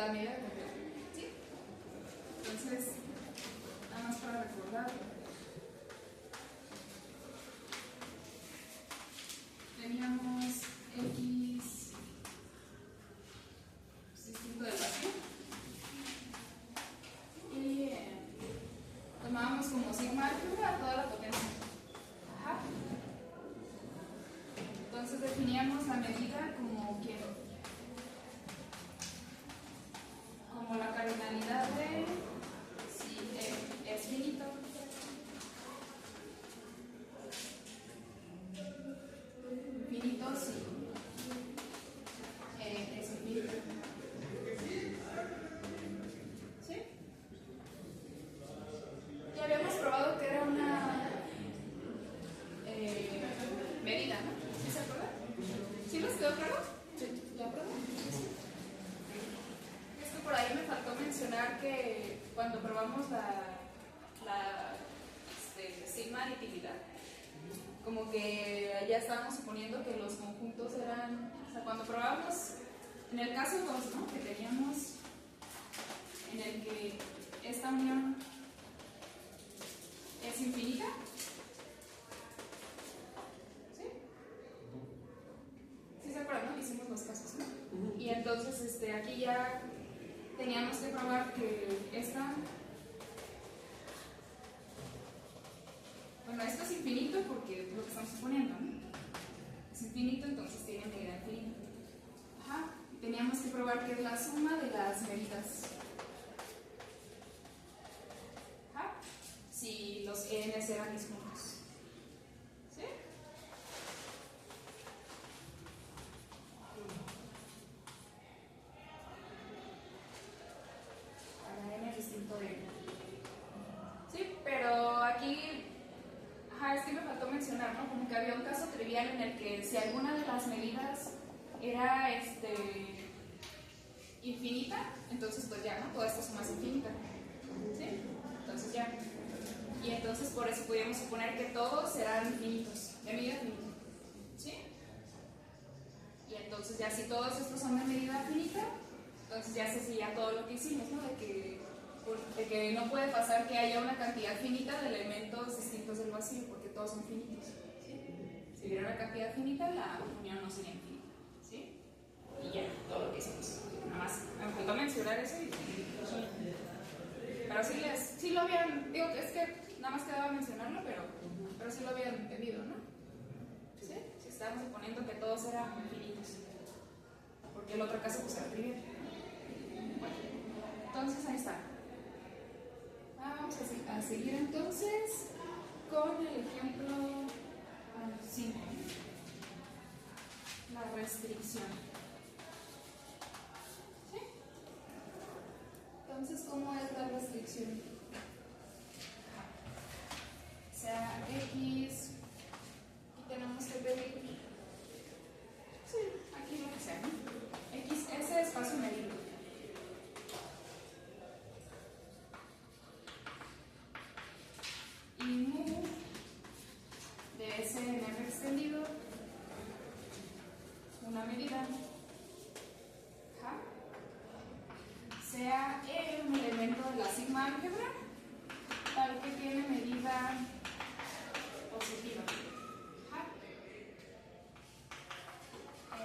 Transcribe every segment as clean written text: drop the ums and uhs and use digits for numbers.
la medida de cantidad. ¿Sí? Entonces, nada más para recordar. Teníamos X distinto del vacío. Y tomábamos como sigma álgebra a toda la potencia. Ajá. Entonces definíamos la medida como que como la cardinalidad de si es finito. Finito si es infinito. ¿Sí? Ya habíamos probado que era una medida, ¿no? ¿Sí se acuerdan? ¿Sí les quedó claro? Sí. ¿Ya probó? Es que por ahí me faltó mencionar que cuando probamos la sigma aditividad, como que ya estábamos suponiendo que los conjuntos eran, o sea, cuando probábamos, en el caso 2, ¿no? Que teníamos en el que esta unión es infinita. ¿Sí? ¿Sí se acuerdan, no? Hicimos los casos, ¿no? Y entonces aquí ya teníamos que probar que esta... Bueno, esto es infinito porque es lo que estamos suponiendo, ¿no? Es infinito, entonces tiene medida infinita. Ajá. Y teníamos que probar que es la suma de las medidas. Ajá. Si los n's eran disjuntos. ¿Sí? Para n es distinto de n. Sí, pero aquí... Ajá, es que me faltó mencionar, ¿no? Como que había un caso trivial en el que si alguna de las medidas era infinita, entonces pues ya, ¿no? Toda esta suma es infinita. ¿Sí? Entonces ya. Y entonces por eso podíamos suponer que todos eran infinitos, de medida finita. ¿Sí? Y entonces ya si todos estos son de medida finita, entonces ya se seguía todo lo que hicimos, ¿no? De que no puede pasar que haya una cantidad finita de elementos distintos del vacío, porque todos son finitos. ¿Sí? Si hubiera una cantidad finita, la unión no sería infinita. ¿Sí? Y ya, todo lo que hicimos. Nada más, me faltó mencionar eso y... Pero sí lo habían... Digo, es que nada más quedaba mencionarlo, pero sí lo habían entendido, ¿no? ¿Sí? Si estábamos suponiendo que todos eran infinitos. Porque el otro caso pues era trivial. Bueno, entonces ahí está. Vamos a seguir entonces con el ejemplo 5, la restricción. ¿Sí? Entonces, ¿cómo es la restricción? O sea, X, y tenemos que pedir, sí, aquí lo que sea, ¿no? X, ese espacio medido. Y mu de ese n extendido, una medida, ¿ja? Sea un elemento de la sigma álgebra tal que tiene medida positiva. ¿Ja?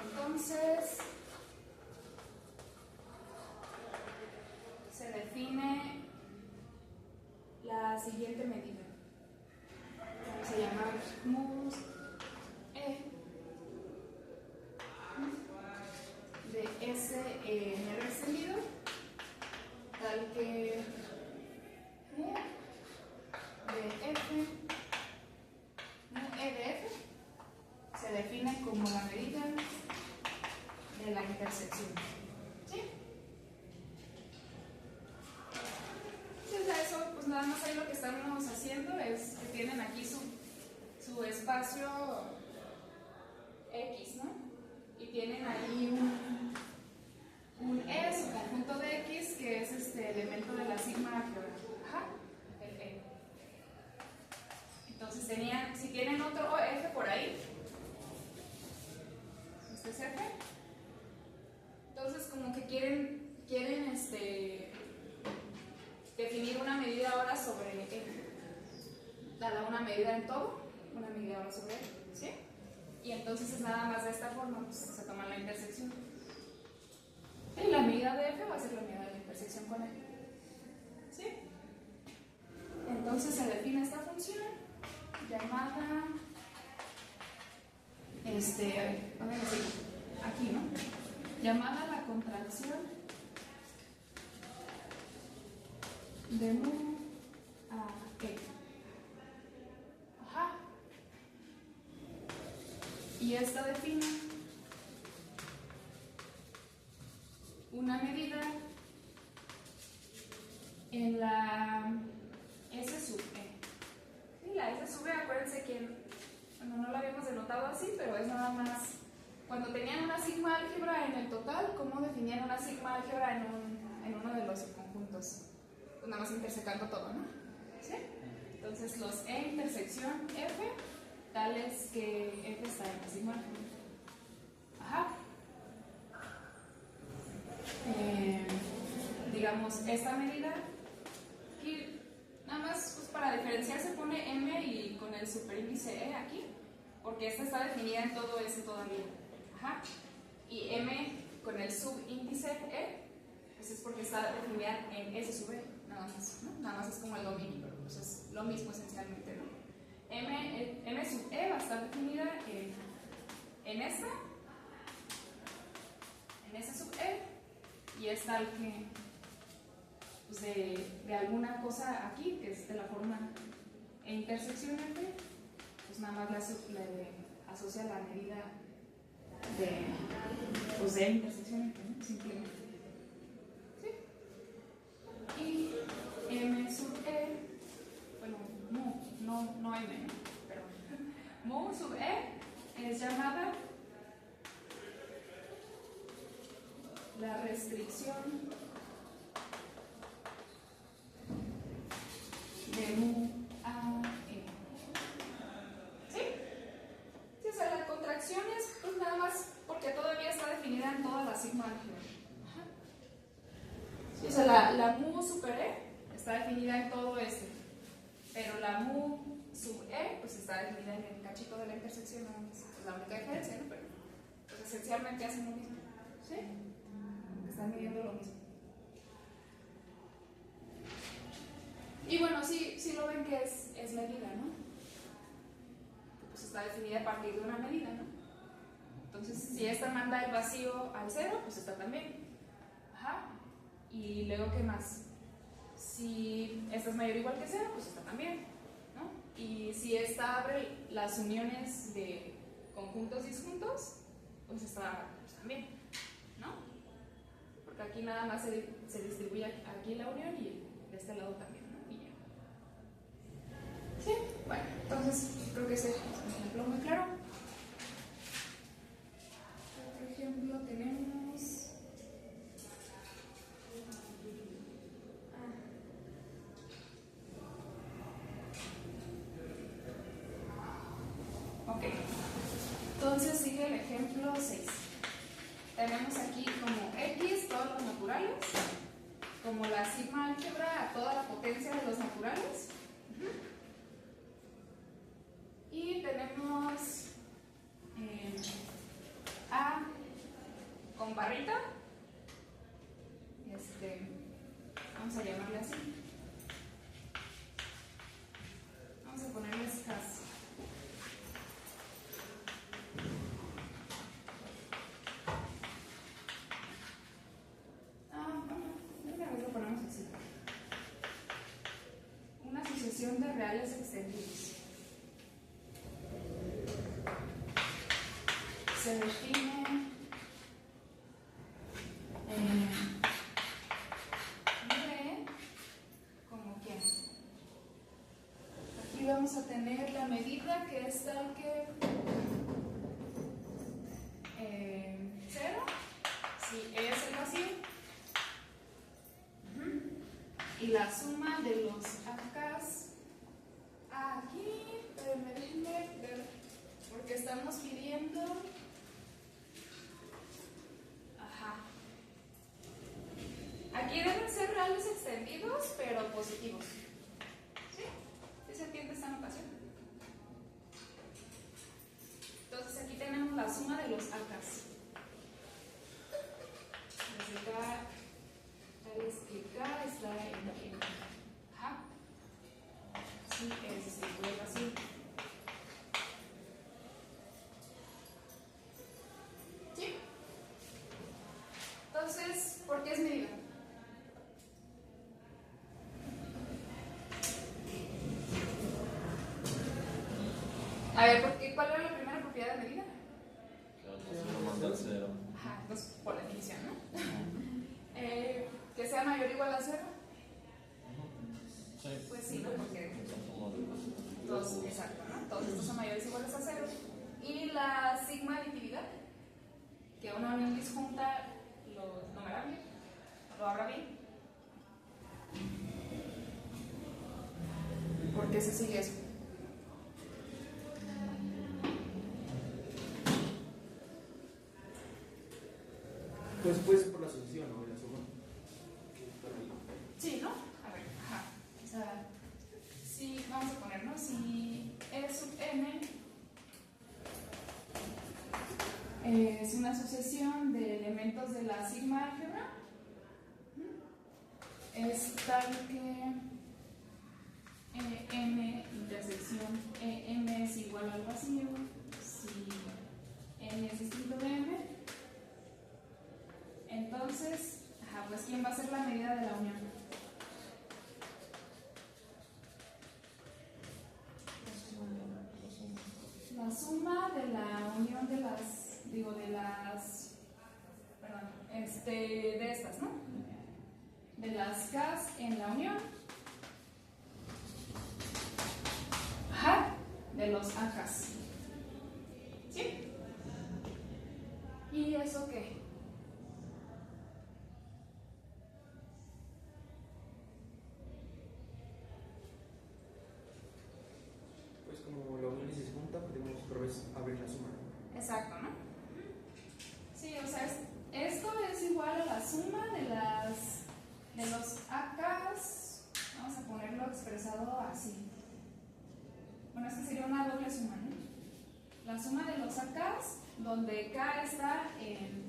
Entonces se define la siguiente medida. Vamos a llamar mus de ese n extendido tal que mu de f, mu e de f se define como la medida de la intersección. ¿Sí? Entonces eso, pues nada más ahí lo que estamos haciendo es que tienen aquí su espacio X, ¿no? Y tienen ahí un E, su conjunto de X, que es este elemento de la sigma álgebra. Ajá, el E. Entonces si tienen otro F por ahí, este es F, entonces como que quieren definir una medida ahora sobre F. Dada una medida en todo, una medida ahora sobre F, ¿sí? Y entonces es nada más de esta forma, pues se toma la intersección. Y la medida de F va a ser la medida de la intersección con F, ¿sí? Entonces se define esta función llamada, aquí, ¿no? Llamada la contracción de mu a E. Ajá. Y esta define una medida en la S sub E. Sí, la S sub E, acuérdense que no la habíamos denotado así, pero es nada más cuando tenían una sigma álgebra en el total, cómo definían una sigma álgebra en uno de los conjuntos. Pues nada más intersecando todo, ¿no? ¿Sí? Entonces los E intersección F, tales que F está en la sigma álgebra. Ajá. Digamos, esta medida, aquí nada más pues, para diferenciar se pone M y con el superíndice E aquí, porque esta está definida en todo S todavía. Ajá. Y M con el subíndice E, pues es porque está definida en S sub E, nada más, ¿no? Nada más es como el dominio, pero pues es lo mismo esencialmente, ¿no? M sub E va a estar definida en esta, en S sub E, y es tal que pues de alguna cosa aquí, que es de la forma E intersección F, pues nada más le asocia la medida de intersección F, ¿no? Simplemente. ¿Sí? Y M sub E, bueno, no M, ¿no? Perdón. Mu sub E es llamada la restricción de mu a E. ¿Sí? Sí, o sea, la contracción es pues nada más porque todavía está definida en toda la sigma álgebra. Sí, o sea, la mu super E está definida en todo este, pero la mu sub E pues está definida en el cachito de la intersección, nada más. Es la única diferencia, ¿no? Pero pues, esencialmente hacen lo mismo. ¿Sí? Están midiendo lo mismo. Y bueno, sí lo ven que es medida, ¿no? Pues está definida a partir de una medida, ¿no? Entonces, si esta manda el vacío al cero, pues está también. Ajá. Y luego, ¿qué más? Si esta es mayor o igual que cero, pues está también, ¿no? Y si esta abre las uniones de conjuntos disjuntos, pues está pues también, ¿no? Porque aquí nada más se distribuye aquí la unión y de este lado también, ¿no? Y ya. ¿Sí? Bueno, entonces creo que ese es un ejemplo muy claro. Otro ejemplo tenemos... Ok, entonces sigue el ejemplo 6. Tenemos aquí como X todos los naturales, como la sigma álgebra a toda la potencia de los naturales. Y tenemos A con barrita, vamos a llamarle así. Vamos a ponerles cas. Lo ponemos así. Una sucesión de reales extendidos. Se define B como que aquí vamos a tener la medida que es tal que 0, si E es el vacío, y la suma de los AKs aquí, déjenme ver, porque estamos pidiendo. aquí deben ser reales extendidos, pero positivos. ¿Sí? ¿Sí se entiende esta notación? Entonces aquí tenemos la suma de los acas. Desde acá, tal es que K está en K. Sí, es distribuido así. ¿Sí? Entonces, ¿por qué es medida? A ver, ¿cuál era la primera propiedad de medida? Cero. Ajá, entonces por definición, ¿no? Que sea mayor o igual a cero. Sí. Pues sí, ¿no? Porque todos, exacto, ¿no? Todos estos son mayores o iguales a cero. Y la sigma aditividad, que una unión disjunta lo numerará bien, lo habrá bien. ¿Por qué se sigue eso? Pues puede ser por la asociación o la suma. Sí, ¿no? A ver, ajá. O sea, si vamos a poner, ¿no? Si E sub n es una asociación de elementos de la sigma álgebra, es tal que m intersección m es igual al vacío, si n es distinto de m, entonces, ajá, pues ¿quién va a ser la medida de la unión? La suma de la unión de de estas, ¿no? De las K's en la unión. Ajá, de los AKs. ¿Sí? ¿Y eso qué? Pues como la unión se junta, podemos otra vez abrir la suma. Exacto, ¿no? Sí, o sea, esto es igual a la suma de los AKs. Vamos a ponerlo expresado así. Bueno, es que sería una doble suma, ¿no? La suma de los AKs, donde K está en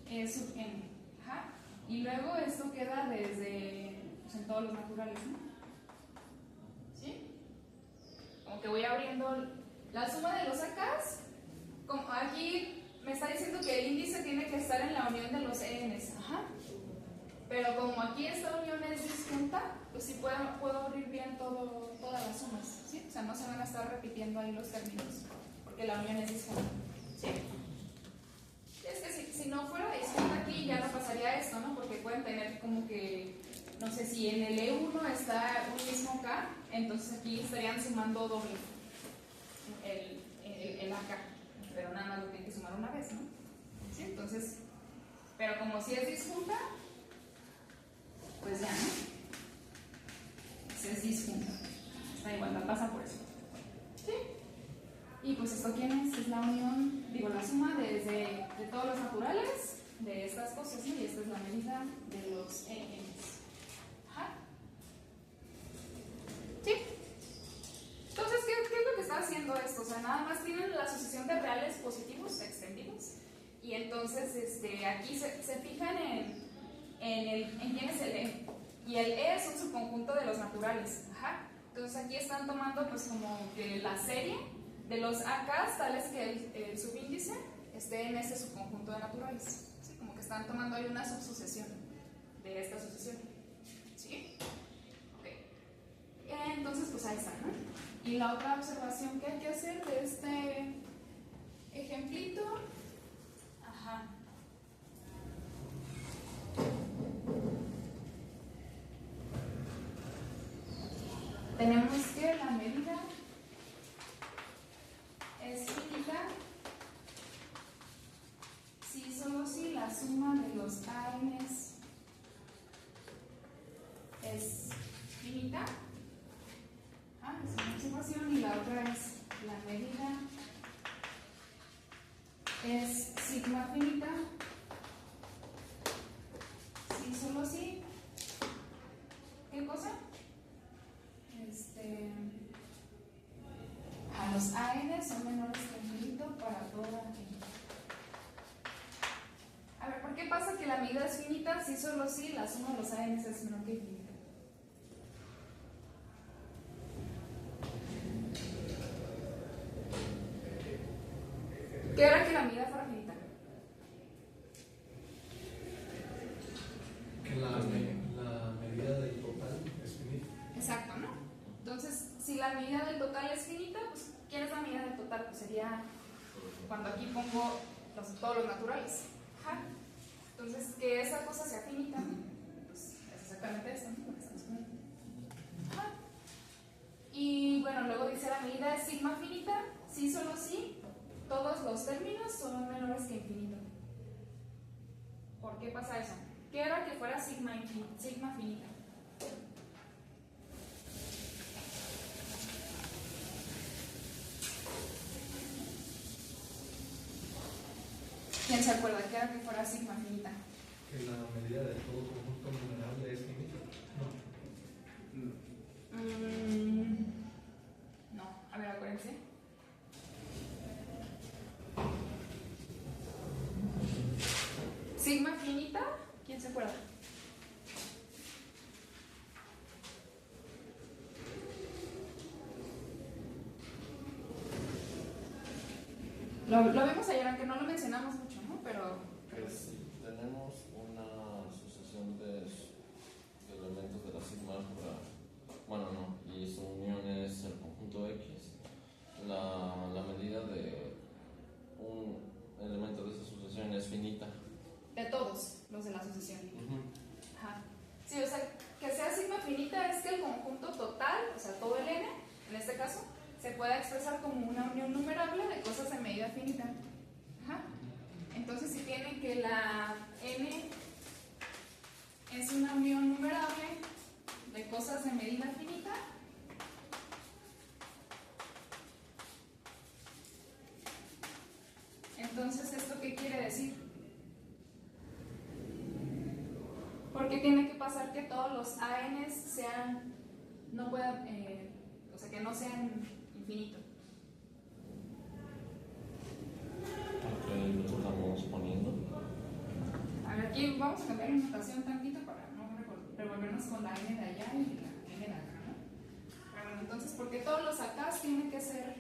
E sub n. Ajá. Y luego esto queda desde pues, en todos los naturales, ¿no? ¿Sí? Como que voy abriendo la suma de los AKs. Como aquí me está diciendo que el índice tiene que estar en la unión de los ENs. Ajá. Pero como aquí esta unión es disjunta, pues sí puedo abrir bien todas las sumas. ¿Sí? O sea, no se van a estar repitiendo ahí los términos, porque la unión es disjunta. ¿Sí? Es que si no fuera disjunta aquí ya no pasaría esto, ¿no? Porque pueden tener como que, no sé, si en el E1 está un mismo K, entonces aquí estarían sumando doble el AK, pero nada más lo tienen que sumar una vez, ¿no? ¿Sí? Entonces, pero como si es disjunta, pues ya, ¿no? Si es disjunta. Esta igualdad pasa por eso. ¿Sí? Y pues esto quién es? Es la unión, la suma de todos los naturales de estas cosas, ¿sí? Y esta es la medida de los ENs. Ajá. ¿Sí? Entonces, ¿qué es lo que está haciendo esto? O sea, nada más tienen la asociación de reales positivos extendidos. Y entonces aquí se fijan en quién es el E. Y el E es un subconjunto de los naturales. Ajá. Entonces aquí están tomando pues como que la serie de los AKs, tales que el subíndice esté en este subconjunto de naturales. ¿Sí? Como que están tomando ahí una subsucesión de esta sucesión. ¿Sí? Ok. Entonces pues ahí está, ¿no? Y la otra observación que hay que hacer de este ejemplito, ajá. Tenemos que la medida es finita si solo si la suma de los ANs es finita. Es una observación. Y la otra es la medida es sigma finita si solo si son menores que infinito para toda n. A ver, ¿por qué pasa que la medida es finita si solo si la suma de los AN es menor que infinito? ¿Qué era que la medida fuera finita? Que la medida del total es finita. Exacto, ¿no? Entonces, si la medida del total es finita, pues ¿quién es la medida del total? Pues sería cuando aquí pongo todos los naturales. Ajá. Entonces, que esa cosa sea finita, pues es exactamente esto, ¿no? Lo que estamos poniendo. Ajá. Y bueno, luego dice la medida es sigma finita, sí, solo sí, todos los términos son menores que infinito. ¿Por qué pasa eso? ¿Qué era que fuera sigma finita? ¿Quién se acuerda qué era que fuera sigma finita? Que la medida de todo conjunto numerable es finita. No, a ver, acuérdense. Sigma finita, ¿quién se acuerda? Lo vimos ayer, aunque no lo mencionamos mucho, ¿no? Pero Si tenemos una sucesión de elementos de la sigma álgebra, bueno, no, y su unión es el conjunto X, la medida de un elemento de esa sucesión es finita. de todos los de la sucesión. Ajá. Sí, o sea, que sea sigma finita es que el conjunto total, o sea, todo el n, en este caso, se pueda expresar como una unión numerable de cosas de medida finita. Ajá. Entonces, si tienen que la n es una unión numerable de cosas de medida finita, entonces, ¿esto qué quiere decir? Porque tiene que pasar que todos los ANs sean, no puedan, o sea, que no sean infinitos. Ok, lo estamos poniendo. A ver, aquí vamos a cambiar la notación tantito para no revolvernos con la n de allá y la n de acá, ¿no? Pero bueno, entonces, porque todos los acá tienen que ser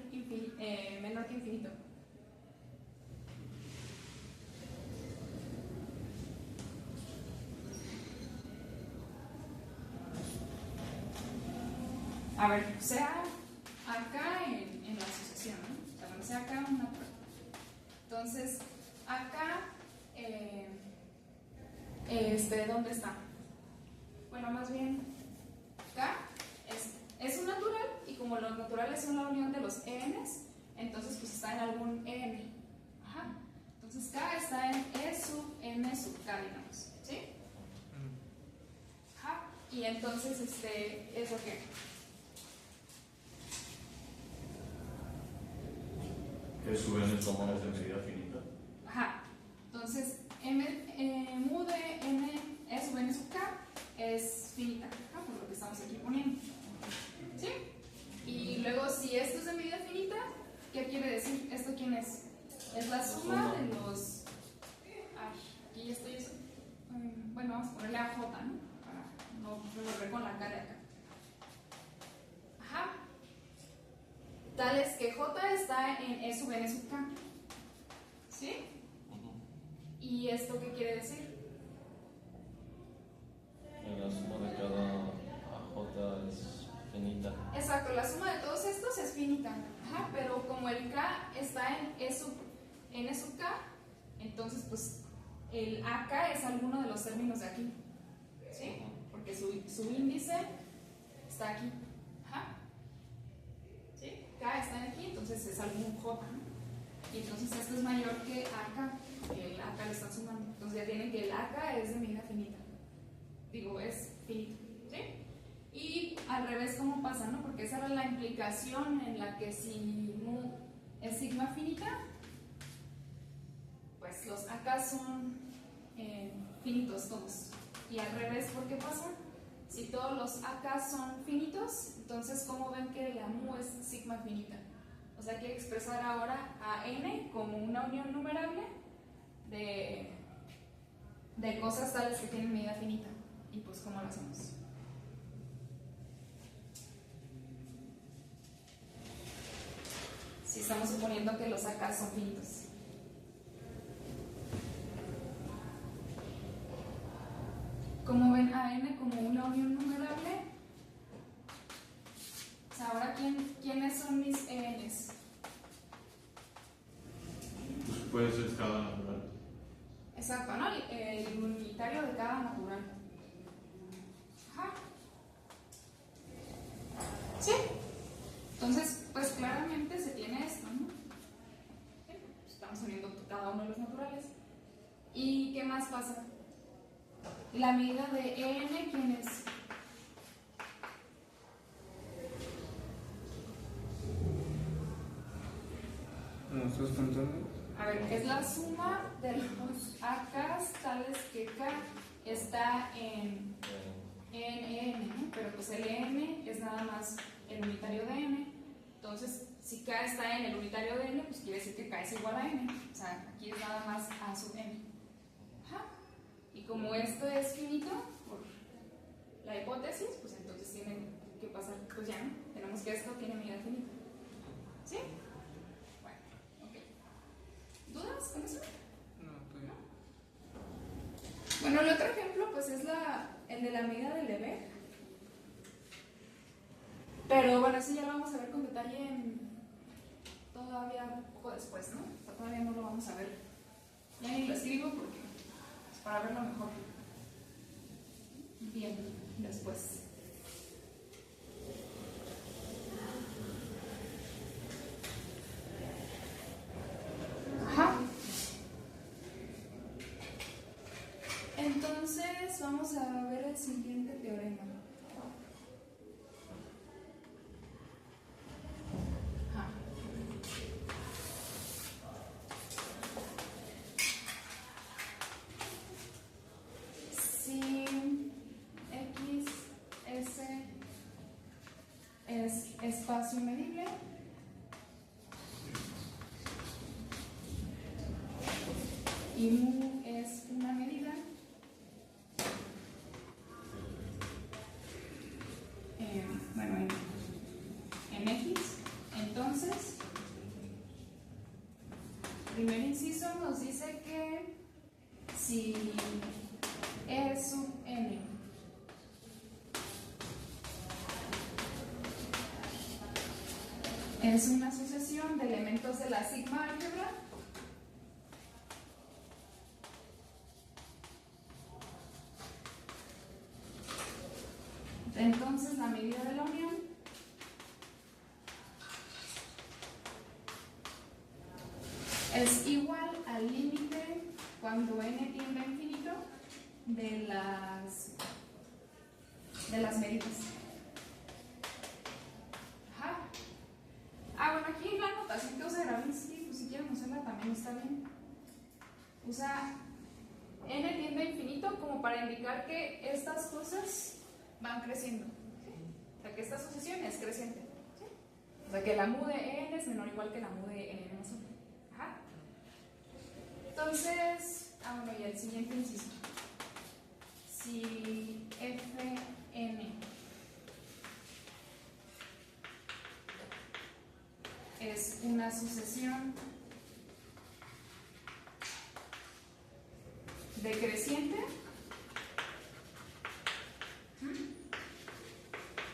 menor que infinito. A ver, sea acá en la asociación, ¿no? O sea, bueno, sea acá una prueba. Entonces, acá, ¿dónde está? Bueno, más bien, acá es un natural, y como los naturales son la unión de los ENs, entonces pues está en algún EN. Ajá. Entonces, K está en E sub N sub K, digamos, ¿sí? Ajá. Y entonces, ¿eso qué? Que su n tomamos de medida finita. Ajá. Entonces, mu de n S sub n sub k es finita, ¿no? Por lo que estamos aquí poniendo. ¿Sí? Y luego, si esto es de medida finita, ¿qué quiere decir? ¿Esto quién es? Es la suma de los. Ay, aquí ya estoy. Bueno, vamos a ponerle a J, ¿no? Para no revolver con la K de acá. Ajá. Tal es que J está en E sub n sub k. ¿Sí? ¿Y esto qué quiere decir? La suma de cada AJ es finita. Exacto, la suma de todos estos es finita. Ajá, pero como el K está en E sub n sub k, entonces pues el AK es alguno de los términos de aquí. ¿Sí? Porque su índice está aquí. Ajá. ¿Sí? K está aquí, entonces es algún J, ¿no? Y entonces esto es mayor que AK, porque el AK le está sumando. Entonces ya tienen que el AK es de medida finita. Digo, es finito. ¿Sí? Y al revés, ¿cómo pasa, no? Porque esa era la implicación en la que si mu es sigma finita, pues los AK son finitos todos. Y al revés, ¿por qué pasa? Si todos los AK son finitos, entonces ¿cómo ven que la mu es sigma finita? O sea, quiere expresar ahora a n como una unión numerable de cosas tales que tienen medida finita. Y pues, ¿cómo lo hacemos? Si estamos suponiendo que los acá son finitos. Como ven a n como una unión numerable, o sea, ahora ¿quiénes son mis n's? Pues puede ser cada natural. Exacto, ¿no? El unitario de cada natural. Ajá. ¿Sí? Entonces, pues claramente se tiene esto, ¿no? ¿Sí? Estamos uniendo cada uno de los naturales. ¿Y qué más pasa? La medida de n, ¿quién es? ¿No estás contando? A ver, es la suma de los acas tales que k está en n, ¿no? Pero pues el n es nada más el unitario de n. Entonces, si k está en el unitario de n, pues quiere decir que k es igual a n. O sea, aquí es nada más a sub n. Ajá. Y como esto es finito, por la hipótesis, pues entonces tiene que pasar, pues ya, ¿no? Tenemos que esto tiene medida finita. ¿Sí? Bueno, ok. ¿Dudas con eso? No, todavía. Bueno, el otro ejemplo, pues es el de la medida de Lebesgue. Pero bueno, eso ya lo vamos a ver con detalle todavía un poco después, ¿no? O sea, todavía no lo vamos a ver. Ya ni lo escribo porque es para verlo mejor. Bien, después. Ajá. Entonces, vamos a ver el siguiente teorema. Ajá. Si X, S es espacio medible, y mu es una medida, bueno, en X, entonces, primer inciso nos dice que si E sub n es una sucesión de elementos de la sigma álgebra, entonces la medida de la unión es igual al límite cuando n tiende a infinito de las medidas. Ajá. Bueno, aquí la notación que usa Gravinsky, pues si quieren usarla también está bien. Usa n tiende a infinito como para indicar que estas cosas van creciendo. ¿Sí? O sea, que esta sucesión es creciente. ¿Sí? O sea, que la mu de n es menor o igual que la mu de n más 1. Ajá. Entonces, bueno, y el siguiente inciso. Si Fn es una sucesión decreciente,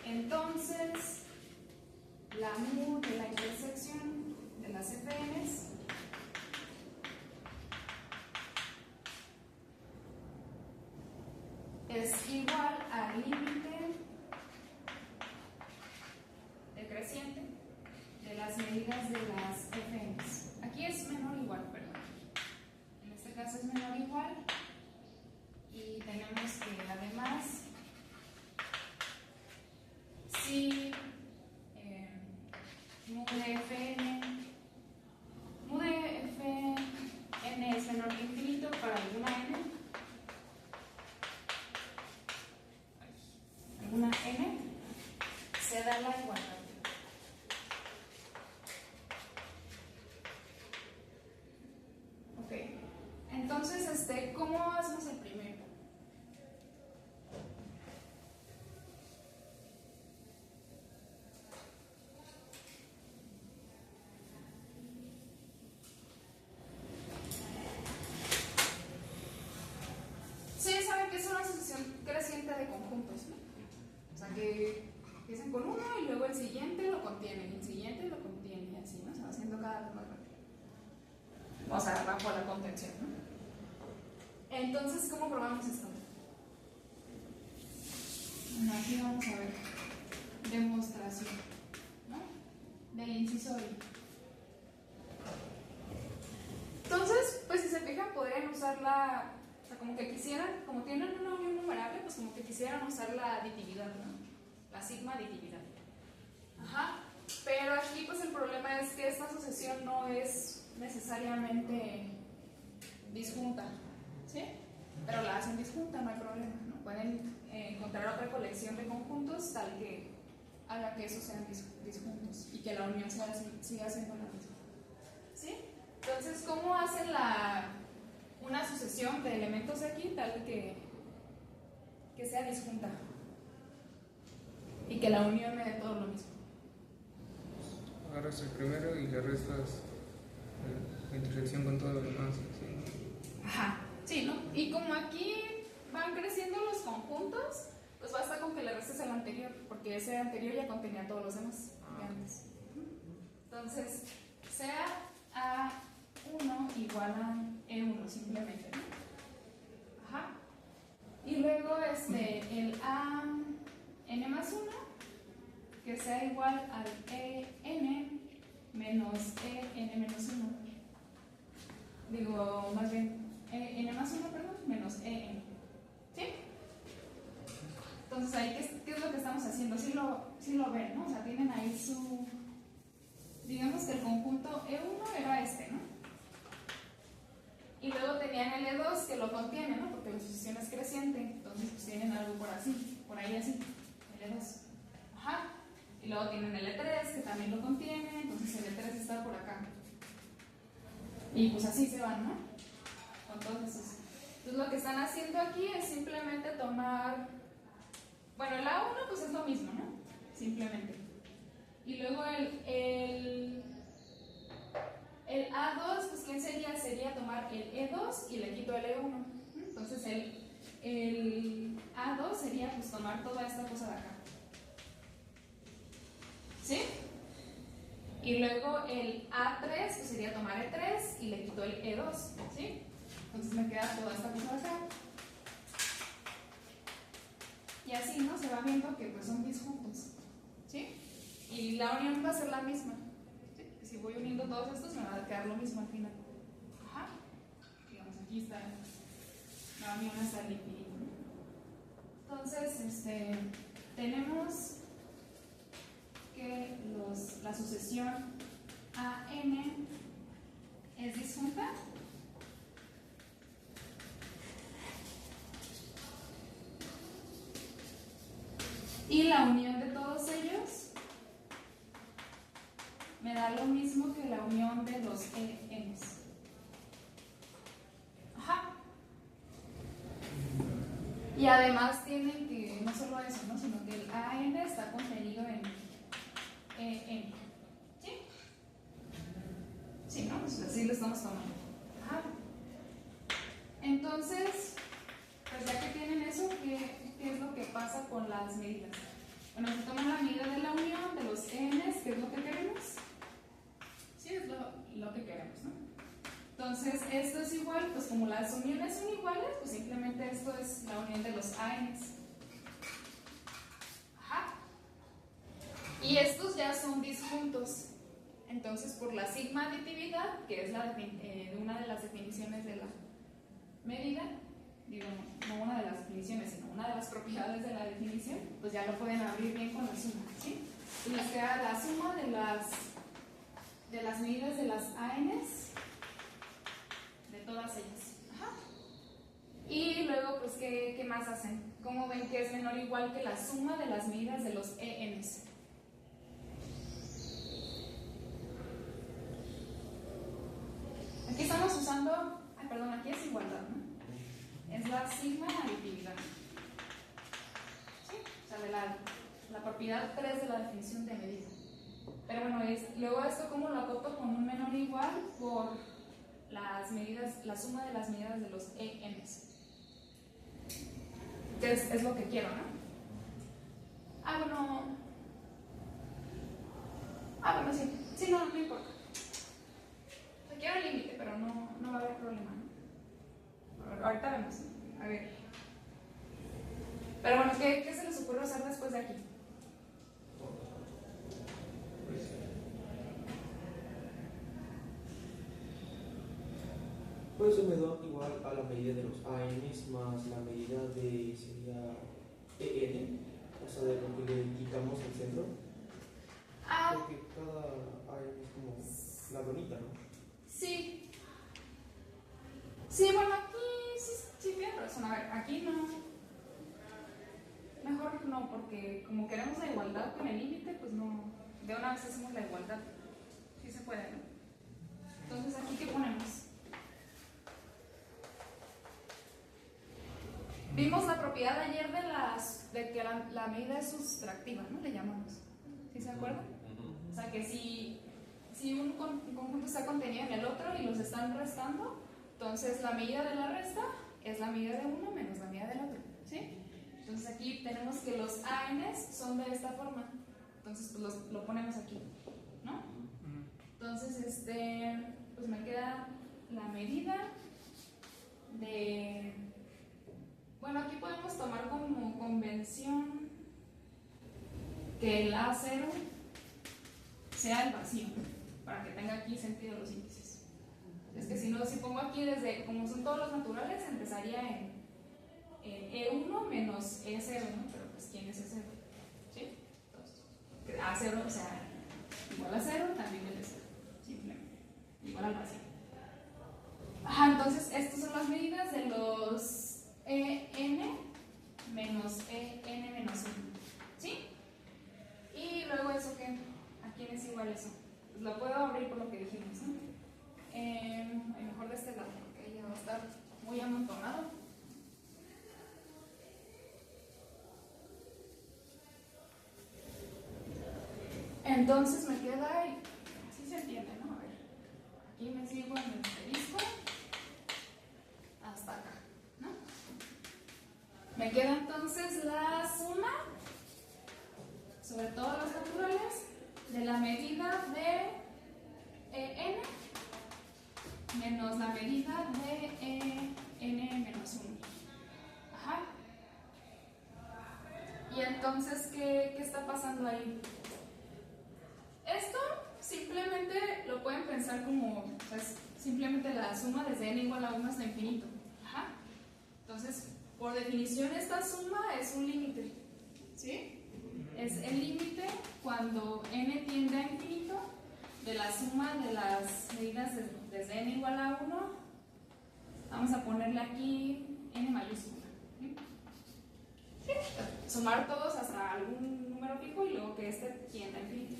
entonces la mu de la intersección de las Fn's es igual al límite decreciente de las medidas de las Fn's. Aquí es menor o igual, perdón. En este caso es menor o igual. Y tenemos que además, si mu de Fn es menor que infinito para alguna n, se da la igualdad. de conjuntos, ¿no? O sea, que empiezan con uno y luego el siguiente lo contiene, y el siguiente lo contiene, y así, ¿no? Se va haciendo cada vez más rápido. O sea, bajo la contención, ¿no? Entonces, ¿cómo probamos esto? Bueno, aquí vamos a ver demostración, ¿no? Del inciso I. Entonces, pues si se fijan, podrían usarla, o sea, como que quisieran, como tienen una unión numerable, pues como que quisieran usar la aditividad, ¿no? La sigma aditividad. Ajá. Pero aquí, pues el problema es que esta sucesión no es necesariamente disjunta, ¿sí? Pero la hacen disjunta, no hay problema, ¿no? Pueden encontrar otra colección de conjuntos tal que haga que esos sean disjuntos y que la unión siga siendo la misma, ¿sí? Entonces, ¿cómo hacen una sucesión de elementos de aquí tal que sea disjunta y que la unión me dé todo lo mismo? Agarras el primero y le restas la intersección con todo lo demás. ¿Sí? Ajá, sí, ¿no? Y como aquí van creciendo los conjuntos, pues basta con que le restes el anterior, porque ese anterior ya contenía todos los demás de antes. Entonces, sea A1 igual a E1 simplemente, ¿no? Ajá. Y luego el AN más 1, que sea igual al EN menos EN menos 1. Digo, más bien, EN más 1, perdón, menos EN. ¿Sí? Entonces, ahí, ¿qué es lo que estamos haciendo? Sí lo ven, ¿no? O sea, tienen ahí su... Digamos que el conjunto E1 era este, ¿no? Y luego tenían el E2 que lo contiene, ¿no? Porque la sucesión es creciente, entonces pues tienen algo por ahí así, el E2. Ajá. Y luego tienen el E3 que también lo contiene, entonces el E3 está por acá. Y pues así se van, ¿no? Con todos esos. Entonces lo que están haciendo aquí es simplemente tomar... Bueno, el A1 pues es lo mismo, ¿no? Simplemente. Y luego el A2, pues ¿quién sería? Sería tomar el E2 y le quito el E1. Entonces el A2 sería pues tomar toda esta cosa de acá. ¿Sí? Y luego el A3 pues sería tomar el 3 y le quito el E2. ¿Sí? Entonces me queda toda esta cosa de acá. Y así, ¿no? Se va viendo que pues son disjuntos. ¿Sí? Y la unión va a ser la misma. ¿Sí? Si voy uniendo todos estos me va a quedar lo mismo al final. Ajá. Digamos, aquí está la unión hasta el infinito. Entonces, tenemos que la sucesión AN es disjunta. Y la unión de todos ellos me da lo mismo que la unión de los ENs. Ajá. Y además tienen que, no solo eso, ¿no? Sino que el AN está contenido en EN. ¿Sí? Sí, ¿no? Pues así lo estamos tomando. Ajá. Entonces, pues ya que tienen eso, ¿qué es lo que pasa con las medidas? Bueno, se toma la medida de la unión de los ENs, que es lo que queremos. Sí, es lo que queremos, ¿no? Entonces, esto es igual, pues como las uniones son iguales, pues simplemente esto es la unión de los ANs. Ajá. Y estos ya son disjuntos. Entonces, por la sigma aditividad, que es una de las definiciones de la medida, digo, no una de las definiciones, sino una de las propiedades de la definición, pues ya lo pueden abrir bien con la suma, ¿sí? Y nos queda la suma de las medidas de las ANs, de todas ellas. Ajá. Y luego, pues, ¿qué más hacen? ¿Cómo ven que es menor o igual que la suma de las medidas de los ENs? Aquí estamos usando, aquí es igualdad, ¿no? Es la sigma aditividad. ¿Sí? O sea, de la propiedad 3 de la definición de medida. Pero bueno, luego esto, ¿cómo lo acoto con un menor o igual? Por las medidas, la suma de las medidas de los ENs. que es lo que quiero, ¿no? Bueno, sí. Sí, no importa. O sea, quiero el límite, pero no va a haber problema, ¿no? Ahorita vemos. A ver. Pero bueno, ¿qué se les ocurre hacer después de aquí? Pues eso me da igual a la medida de los ANs más la medida de, sería EN, o sea, de lo que le quitamos al centro. Porque cada AN es como la donita, ¿no? Sí. Sí, bueno, aquí sí tienes razón. A ver, aquí no. Mejor no, porque como queremos la igualdad con el límite, pues no. De una vez hacemos la igualdad. Sí se puede, ¿no? Entonces, ¿aquí qué ponemos? Vimos la propiedad ayer de que la medida es sustractiva, ¿no? Le llamamos. ¿Sí se acuerdan? O sea, que si un conjunto está contenido en el otro y los están restando, entonces la medida de la resta es la medida de uno menos la medida del otro, ¿sí? Entonces aquí tenemos que los ANs son de esta forma, entonces pues lo ponemos aquí, ¿no? Entonces, pues me queda la medida de... Bueno, aquí podemos tomar como convención que el A0 sea el vacío, para que tenga aquí sentido los índices. Es que si no, si pongo aquí desde, como son todos los naturales, empezaría en E1 menos E0, ¿no? Pero pues, ¿quién es E0? ¿Sí? Entonces, que A0, o sea, igual a 0, también el E0, simplemente, igual al vacío. Entonces, estas son las medidas de los EN menos EN menos 1, ¿sí? Y luego eso que, ¿a quién es igual eso? Pues lo puedo abrir por lo que dijimos, ¿no? Mejor de este lado, porque ya va a estar muy amontonado. Entonces me queda, así se entiende, ¿no? A ver, aquí me sigo en el asterisco hasta acá, ¿no? Me queda entonces la suma sobre todos los naturales de la medida de n menos la medida de n menos 1. Ajá. Y entonces, ¿qué está pasando ahí? Esto simplemente lo pueden pensar como, pues, simplemente la suma desde n igual a 1 hasta infinito. Ajá. Entonces, por definición, esta suma es un límite, ¿sí? Es el límite cuando n tiende a infinito de la suma de las medidas desde n igual a 1. Vamos a ponerle aquí n mayúscula. ¿Sí? Sumar todos hasta algún número fijo y luego que este tienda a infinito.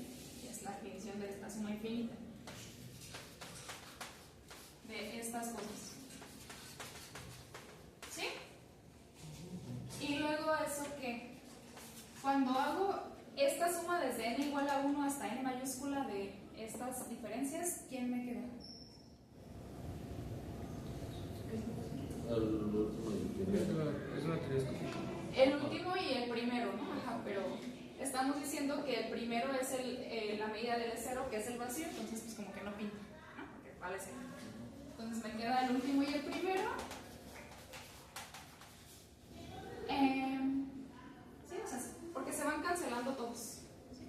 Es la definición de esta suma infinita. De estas cosas. ¿Sí? Y luego eso que cuando hago esta suma desde n igual a 1 hasta n mayúscula de estas diferencias, ¿quién me queda? Es una teoría escópica. El último y el primero, ¿no? Ajá, pero estamos diciendo que el primero es la medida del E0, que es el vacío, entonces pues como que no pinta, ¿no? Porque vale 0. Entonces me queda el último y el primero. Sí, o sea, porque se van cancelando todos. ¿Sí?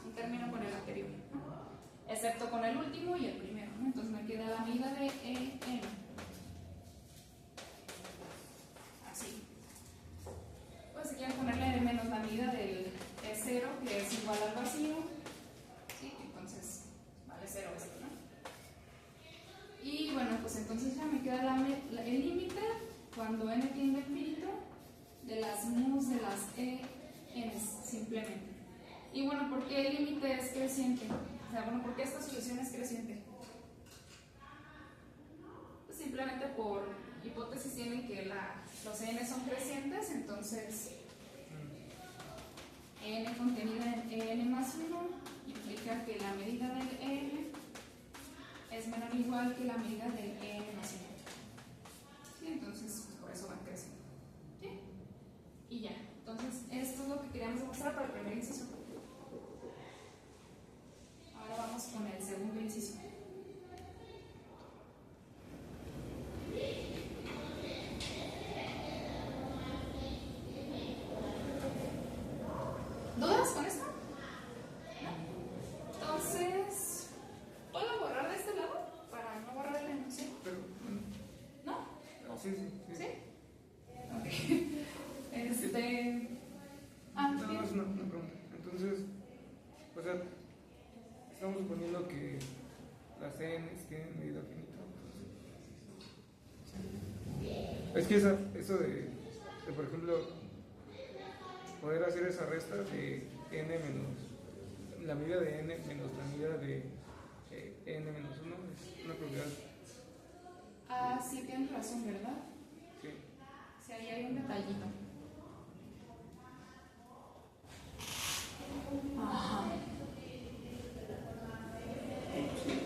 Y termino con el anterior, ¿no? Excepto con el último y el primero, ¿no? Entonces me queda la medida de EN. Así. Pues si quieren ponerle de menos la medida del E0, que es igual al vacío, ¿sí? Entonces vale 0 esto, ¿no? Y bueno, pues entonces ya me queda el límite cuando n tiende a infinito de las mus de las ENs, simplemente. Y bueno, ¿por qué el límite es creciente? O sea, bueno, ¿por qué esta solución es creciente? Pues simplemente por hipótesis tienen que los n son crecientes, entonces n contenida en n más 1 implica que la medida del n es menor o igual que la medida del n más 1. ¿Sí? Entonces, pues por eso van creciendo. ¿Sí? Nada más una pregunta. Entonces, o sea, estamos suponiendo que las N's tienen medida finita. Es que eso de, por ejemplo, poder hacer esa resta de n menos la medida de n menos la medida de n menos 1 es una propiedad. Ah, sí, tienes razón, ¿verdad? Sí. Sí, ahí hay un detallito. Ajá.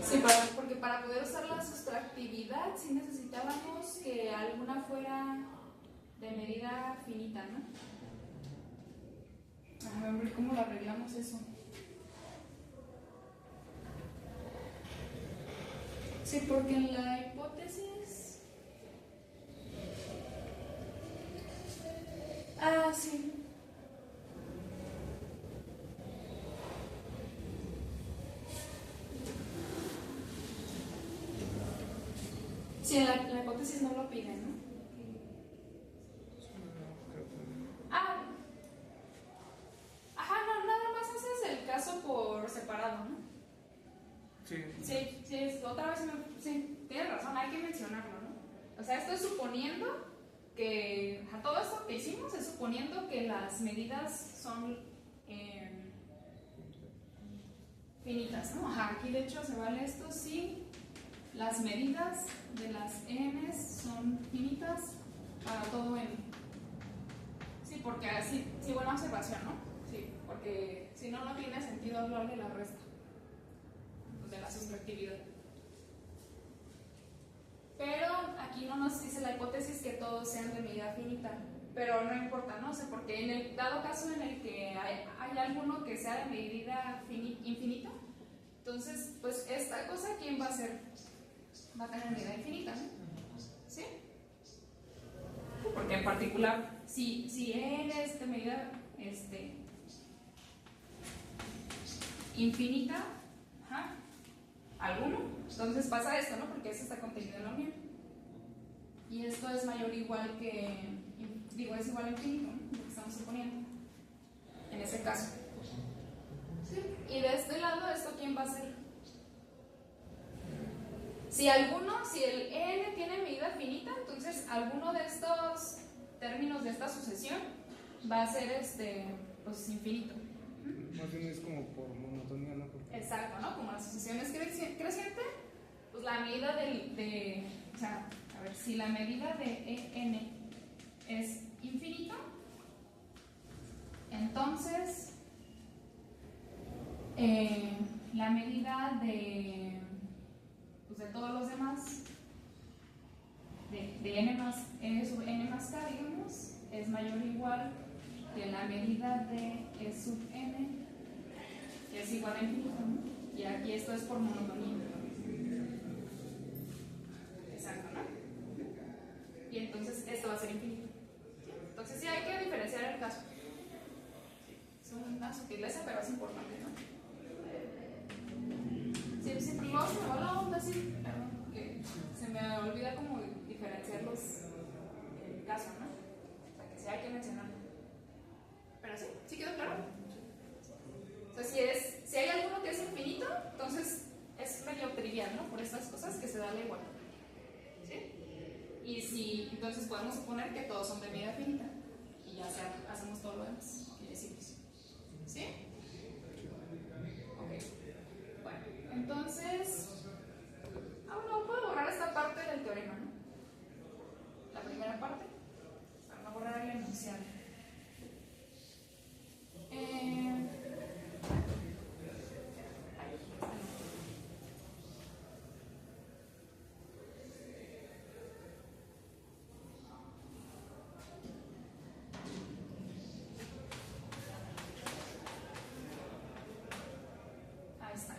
Sí, porque para poder usar la sustractividad sí necesitábamos que alguna fuera de medida finita, ¿no? A ver cómo lo arreglamos eso. Sí, porque en la hipótesis... Ah, sí. Sí, en la hipótesis no lo piden, ¿no? Ah, ajá, no, nada más haces el caso por separado, ¿no? Sí. Sí, otra vez sí, tienes razón, hay que mencionarlo, ¿no? O sea, esto es suponiendo que, a todo esto que hicimos es suponiendo que las medidas son finitas, ¿no? Ajá, aquí de hecho se vale esto si las medidas de las n's son finitas para todo n. Sí, porque así, sí, buena observación, ¿no? Sí, porque si no, no tiene sentido hablar de la resta, de la sustractividad. Pero aquí no nos dice la hipótesis que todos sean de medida finita, pero no importa, ¿no? O sea, porque en el dado caso en el que hay alguno que sea de medida infinita, entonces, pues esta cosa, ¿quién va a ser? Va a tener medida infinita, ¿no? ¿Sí? Porque en particular, si n es de medida infinita, ajá, alguno, entonces pasa esto, ¿no? Porque eso está contenido en la unión. Y esto es mayor o igual que, digo, es igual a infinito, ¿no? Lo que estamos suponiendo. En ese caso. ¿Sí? Y de este lado, ¿esto quién va a ser? Si el n tiene medida finita, entonces alguno de estos términos de esta sucesión va a ser pues infinito. Más bien es como por monotonía, ¿no? Porque... Exacto, ¿no? Como la sucesión es creciente, pues la medida o sea, a ver, si la medida de n es infinito, entonces la medida de todos los demás, de n sub n más k, digamos, es mayor o igual que la medida de e sub n, que es igual a infinito, ¿no? Y aquí esto es por monotonía. Exacto, ¿no? Y entonces esto va a ser infinito. Entonces sí hay que diferenciar el caso. Es una sutileza, pero es importante, ¿no? Sí, luego se me va la onda, sí, perdón, que se me olvida como diferenciar los casos, ¿no? O sea, que sí hay que mencionarlo. Pero sí quedó claro. O sea, si hay alguno que es infinito, entonces es medio trivial, ¿no? Por estas cosas que se da la igualdad. ¿Sí? Y entonces podemos suponer que todos son de medida finita. Y ya hacemos todo lo demás. Y decimos. ¿Sí? Ok. Bueno, entonces... bueno, puedo borrar esta parte del teorema, ¿no? La primera parte. Para no borrar el enunciado. Ahí está.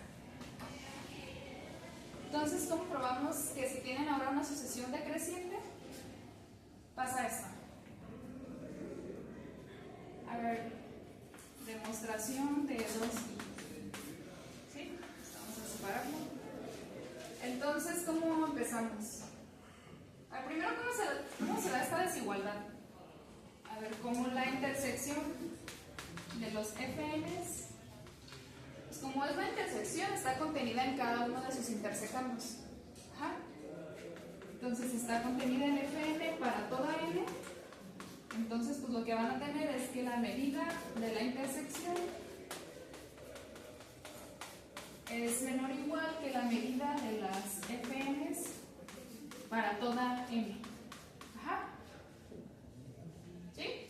Entonces, ¿cómo probamos que si tienen ahora una sucesión decreciente, pasa esto? A ver, demostración de 2i. ¿Sí? Vamos a separarlo. Entonces, ¿cómo empezamos? A ver, primero, ¿cómo se da esta desigualdad? A ver, ver, como la intersección de los FNs, pues como es la intersección, está contenida en cada uno de sus intersecandos. Ajá. Entonces está contenida en Fn para toda n. Entonces, pues lo que van a tener es que la medida de la intersección es menor o igual que la medida de las Fns para toda n. Ajá. ¿Sí?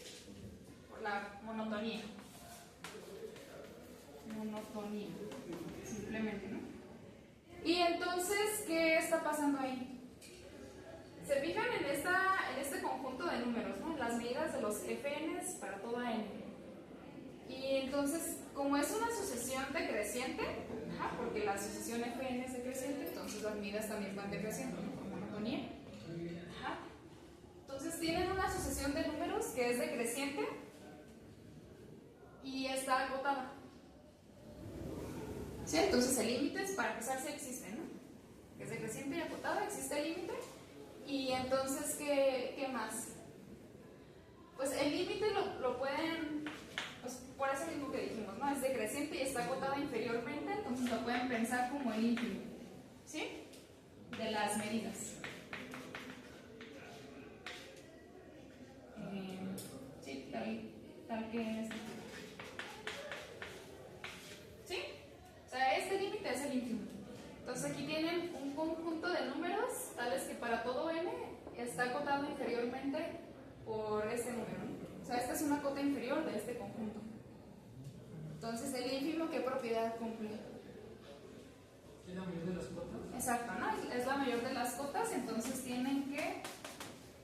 Por la monotonía. Monotonía. Simplemente, ¿no? Y entonces, ¿qué está pasando ahí? Se fijan en este conjunto de números, ¿no? Las medidas de los Fns para toda n. Y entonces, como es una sucesión decreciente, porque la sucesión Fn es decreciente, entonces las medidas también van decreciendo, ¿no? Por monotonía. Entonces tienen una sucesión de números que es decreciente y está acotada. ¿Sí? Entonces el límite, para empezar, sí existe, ¿no? Que es decreciente y acotada, existe el límite. Y entonces, ¿qué más? Pues el límite lo pueden, pues por eso mismo que dijimos, ¿no? Es decreciente y está acotada inferiormente, entonces lo pueden pensar como el ínfimo, ¿sí? De las medidas. Sí, tal que es. ¿Sí? O sea, este límite es el ínfimo. Entonces aquí tienen un conjunto de números tales que para todo n está acotado inferiormente por este número, ¿no? O sea, esta es una cota inferior de este conjunto. Entonces, el ínfimo, ¿qué propiedad cumple? ¿Es la mayor de las cotas? Exacto, ¿no? Es la mayor de las cotas, entonces tienen que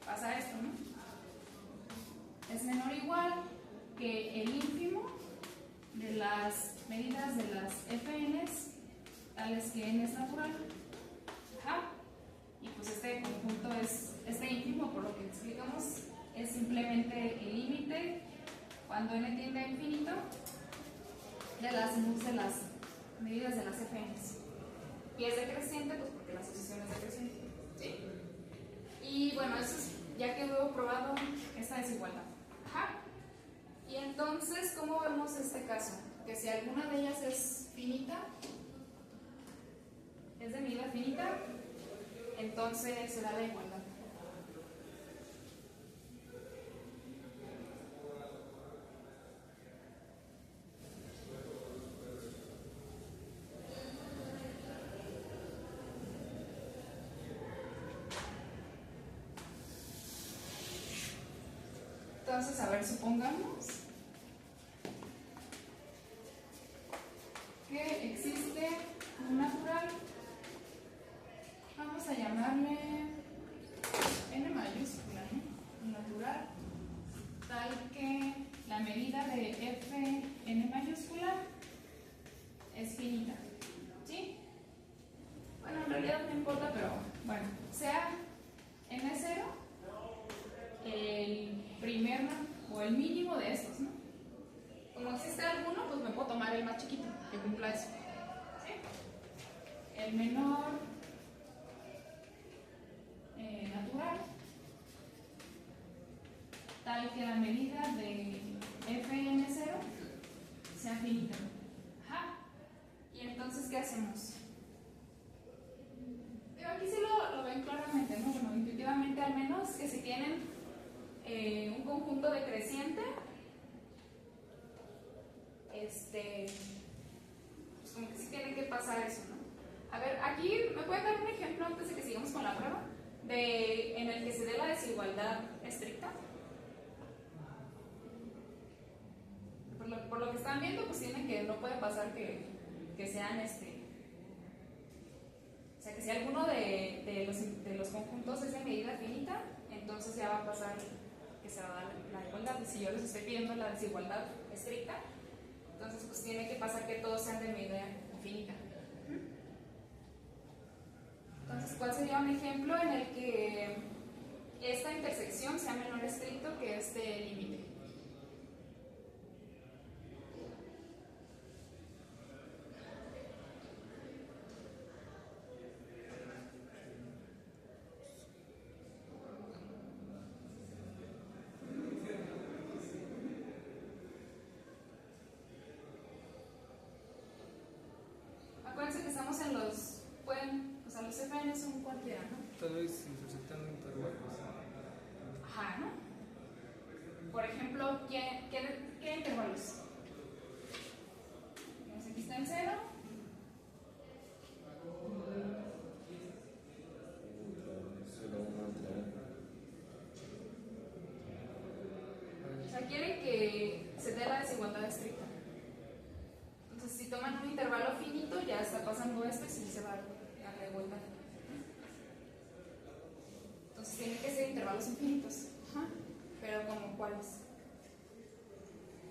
pasar esto, ¿no? Es menor o igual que el ínfimo de las medidas de las Fns tales que n es natural. Ajá. Y pues este conjunto es, este ínfimo, por lo que explicamos, es simplemente el límite cuando n tiende a infinito de las medidas de las Fns. Y es decreciente, pues porque la sucesión es decreciente. ¿Sí? Y bueno, eso es, ya quedó probado esta desigualdad. Ajá. Y entonces, ¿cómo vemos este caso? Que si alguna de ellas es finita, es de medida finita, entonces se da la igualdad. Entonces, a ver, supongamos que existe un natural, vamos a llamarle n mayúscula, ¿no? Un natural, tal que la medida de f n mayúscula es finita, ¿sí? Bueno, en realidad no importa, pero bueno, sea n0 el primer o el mínimo de estos, ¿no? Como existe alguno, pues me puedo tomar el más chiquito que cumpla eso, ¿sí? El menor natural, tal que la medida de Fn0 sea finita. Ajá. Y entonces, ¿qué hacemos? Pero aquí sí lo ven claramente, ¿no? Bueno, intuitivamente al menos, que si tienen un conjunto decreciente, pues como que sí tienen que pasar eso, ¿no? A ver, aquí me pueden dar un ejemplo antes de que sigamos con la prueba, en el que se dé la desigualdad estricta. Por lo que están viendo, pues tienen que, no puede pasar que sean o sea, que si alguno de los conjuntos es de medida finita, entonces ya va a pasar que se va a dar la igualdad. Si yo les estoy pidiendo la desigualdad estricta, entonces pues tiene que pasar que todos sean de medida infinita. Entonces, ¿cuál sería un ejemplo en el que esta intersección sea menor estricto que este límite? los FN son cualquiera, ¿no? Tal vez intersectando intervalos. Ajá, ¿no? Por ejemplo, ¿qué intervalos? Aquí está en 0. O sea, quiere que se dé la desigualdad estricta. Entonces, si toman un intervalo finito, ya está pasando esto y se va a la igualdad. Entonces, tienen que ser intervalos infinitos. Ajá. Pero, ¿como cuáles?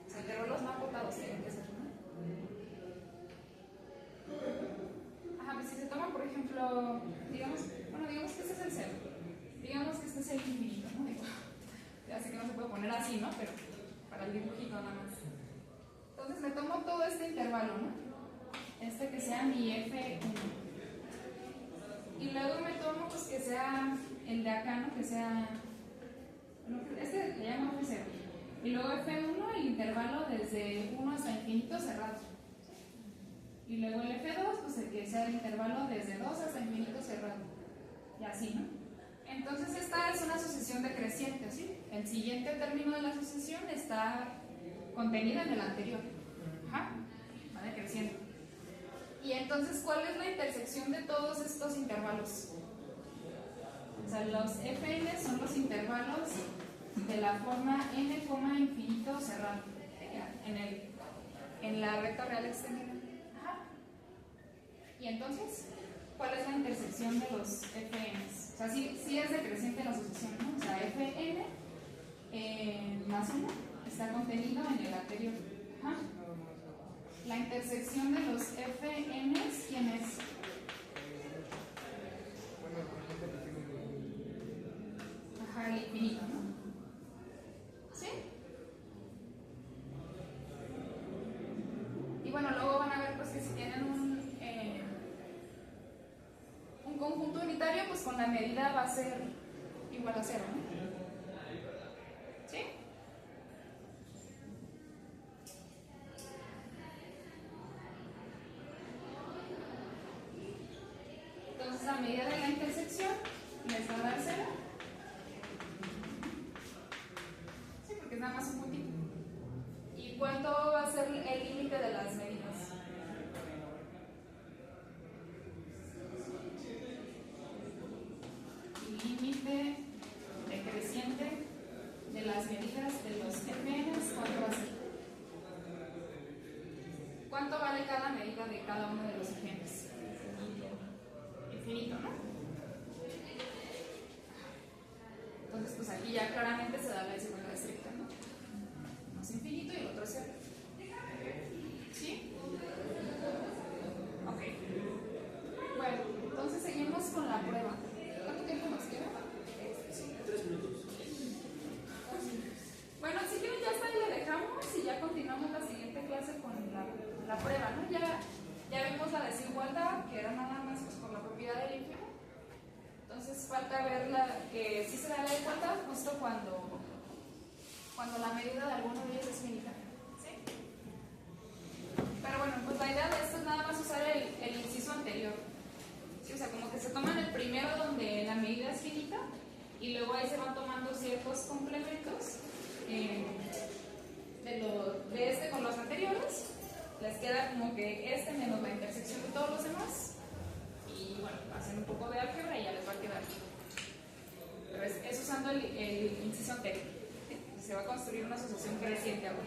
O sea, intervalos no acotados tienen que ser, ¿no? Ajá, pues si se toma, por ejemplo, digamos que este es el 0. Digamos que este es el infinito, ¿no? Ya sé que no se puede poner así, ¿no? Pero para el dibujito nada más. Entonces me tomo todo este intervalo, ¿no? Este que sea mi F1. Y luego me tomo pues que sea el de acá, ¿no? Que sea... Bueno, este le llamo F0. Y luego F1, el intervalo desde 1 hasta infinito cerrado. Y luego el F2, pues el que sea el intervalo desde 2 hasta infinito cerrado. Y así, ¿no? Entonces esta es una sucesión decreciente, ¿sí? El siguiente término de la sucesión está contenido en el anterior. Ajá, va decreciendo. Y entonces, ¿cuál es la intersección de todos estos intervalos? O sea, los Fn son los intervalos de la forma n, infinito cerrado en la recta real extendida. Ajá. Y entonces, ¿cuál es la intersección de los Fn? O sea, sí es decreciente la sucesión, ¿no? O sea, Fn más 1 está contenido en el anterior. Ajá. La intersección de los Fn, ¿quién es? Ajá, el infinito, ¿no? ¿Sí? Y bueno, luego van a ver pues que si tienen un conjunto unitario, pues con la medida va a ser igual a 0, ¿no? ¿Sí? Entonces, a medida de la intersección, les va a dar 0. Sí, porque es nada más un puntito. ¿Y cuánto va a ser el límite de las medidas? Límite decreciente de las medidas de los Fn, ¿cuánto va a ser? ¿Cuánto vale cada medida de cada uno de los Fn? Infinito, ¿no? Entonces, pues aquí ya claramente se da la desigualdad estricta, ¿no? Uno es infinito y el otro es 0. ¿Sí? Ok. Bueno, entonces seguimos con la prueba. ¿Cuánto tiempo nos queda? 3 minutos. Bueno, si quieren ya hasta ahí le dejamos y ya continuamos la siguiente clase con la prueba, ¿no? Ya vimos la desigualdad, que era nada más pues, por la propiedad del ínfimo. Entonces falta ver que sí se da la igualdad justo cuando la medida de alguno de ellos es finita. ¿Sí? Pero bueno, pues la idea de esto es nada más usar el inciso anterior. ¿Sí? O sea, como que se toman el primero donde la medida es finita y luego ahí se van tomando ciertos complementos de este con los anteriores. Les queda como que este menos la intersección de todos los demás. Y bueno, hacen un poco de álgebra y ya les va a quedar. Pero es usando el inciso anterior. Se va a construir una asociación creciente ahora.